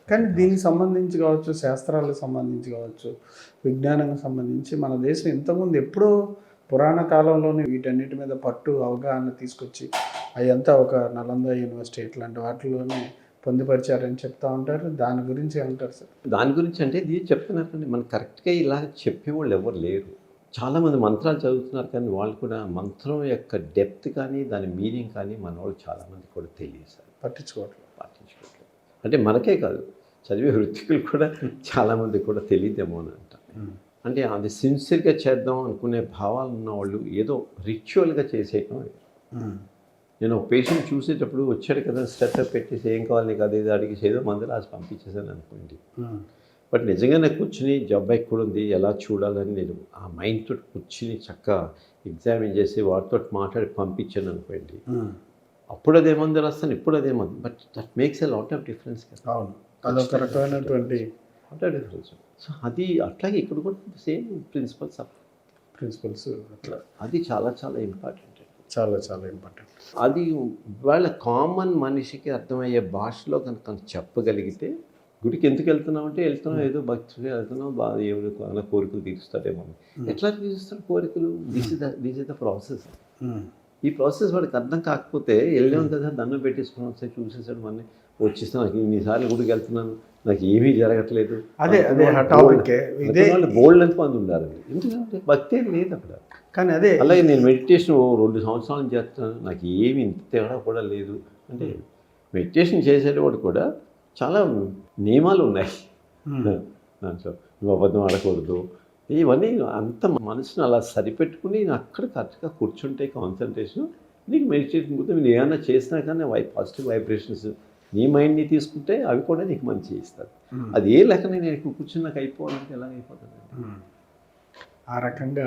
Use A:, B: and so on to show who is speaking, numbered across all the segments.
A: కానీ దీనికి సంబంధించి కావచ్చు, శాస్త్రాలకు సంబంధించి కావచ్చు, విజ్ఞానానికి సంబంధించి మన దేశం ఇంతకుముందు ఎప్పుడో పురాణ కాలంలోనే వీటన్నిటి మీద పట్టు అవగాహన తీసుకొచ్చి అదంతా ఒక నలంద యూనివర్సిటీ ఇట్లాంటి వాటిలోనే పొందుపరిచారని చెప్తా ఉంటారు. దాని గురించి ఏమంటారు సార్?
B: దాని గురించి అంటే ఇది చెప్తున్నారండి, మనకు కరెక్ట్గా ఇలా చెప్పేవాళ్ళు ఎవరు లేరు. చాలామంది మంత్రాలు చదువుతున్నారు, కానీ వాళ్ళు కూడా మంత్రం యొక్క డెప్త్ కానీ దాని మీనింగ్ కానీ మన వాళ్ళు చాలామంది కూడా తెలియదు సార్.
A: పట్టించుకోవట్లేదు.
B: అంటే మనకే కాదు, చదివే వృత్తికులు కూడా చాలామంది కూడా తెలియదేమో అని అంటారు. అంటే అది సిన్సియర్గా చేద్దాం అనుకునే భావాలు ఉన్నవాళ్ళు ఏదో రిచువల్గా చేసేయటం. నేను ఒక పేషెంట్ చూసేటప్పుడు వచ్చాడు కదా, స్టెప్ పెట్టేసి ఏం కావాలి నీకు అది ఇది అడిగేసి ఏదో మందు రాసి పంపించేసాను అనుకోండి. బట్ నిజంగా నాకు కూర్చుని జబ్బు ఎక్కడుంది, ఎలా చూడాలని నేను ఆ మైండ్ తోటి కూర్చుని చక్కగా ఎగ్జామిన్ చేసి వాటితో మాట్లాడి పంపించాను అనుకోండి. అప్పుడు అదే మందు రాస్తాను, ఇప్పుడు అదే మందు. But that makes a lot of difference కదా.
A: అవును, అదొక రకమైనటువంటి
B: లాట్ ఆఫ్ డిఫరెన్స్. సో అది అట్లాగే ఇక్కడ కూడా సేమ్ ప్రిన్సిపల్స్
A: అట్లా
B: అది చాలా చాలా ఇంపార్టెంట్.
A: చాలా చాలా ఇంపార్టెంట్.
B: అది వాళ్ళ కామన్ మనిషికి అర్థమయ్యే భాషలో కనుక చెప్పగలిగితే, గుడికి ఎందుకు వెళ్తున్నాం అంటే వెళ్తున్నాం ఏదో భక్తిగా వెళ్తున్నాం, బాగా ఎవరు అలా కోరికలు తీరుస్తాడేమో. ఎట్లా తీరుస్తాడు కోరికలు? This is the process. ఈ ప్రాసెస్ వాడికి అర్థం కాకపోతే వెళ్ళాం కదా, దండం పెట్టేసుకున్నాం, ఒకసారి చూసేసాడు, మన వచ్చేస్తాను, నాకు ఇన్నిసార్లు గుడికి వెళ్తున్నాను, నాకు ఏమీ జరగట్లేదు.
A: అదే టాపిక్
B: బోల్డ్ ఎంత మంది ఉండాలి, ఎందుకంటే భక్తి ఏం లేదు అక్కడ.
A: కానీ అదే
B: అలాగే నేను మెడిటేషన్ 2 సంవత్సరాలు చేస్తున్నాను, నాకు ఏమి ఇంత తేడా కూడా లేదు అంటే, మెడిటేషన్ చేసేవాడు కూడా చాలా నియమాలు ఉన్నాయి దాంట్లో. నువ్వు అబద్ధం ఆడకూడదు, ఇవన్నీ అంత మనసును అలా సరిపెట్టుకుని అక్కడ కరెక్ట్గా కూర్చుంటే కాన్సన్ట్రేషన్, నీకు మెడిటేషన్ కూడా నేను ఏమైనా చేసినా కానీ పాజిటివ్ వైబ్రేషన్స్ నీ మైండ్ని తీసుకుంటే అవి కూడా నీకు మంచి ఇస్తారు. అది ఏ లెక్కనే నేను కూర్చుని నాకు అయిపోవాలంటే ఎలా అయిపోతుంది?
A: ఆ రకంగా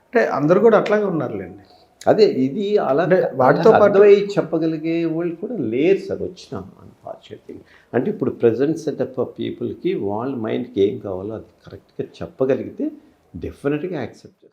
A: అంటే అందరూ కూడా అట్లాగే ఉన్నారులేండి.
B: అదే ఇది అలా
A: వాటితో
B: అర్థమై చెప్పగలిగే వాళ్ళు కూడా లేరు సార్ వచ్చిన అన్ఫార్చునేట్లీ. అంటే ఇప్పుడు ప్రజెంట్ సెటప్ ఆఫ్ పీపుల్కి వాళ్ళ మైండ్కి ఏం కావాలో అది కరెక్ట్గా చెప్పగలిగితే డెఫినెట్గా యాక్సెప్ట్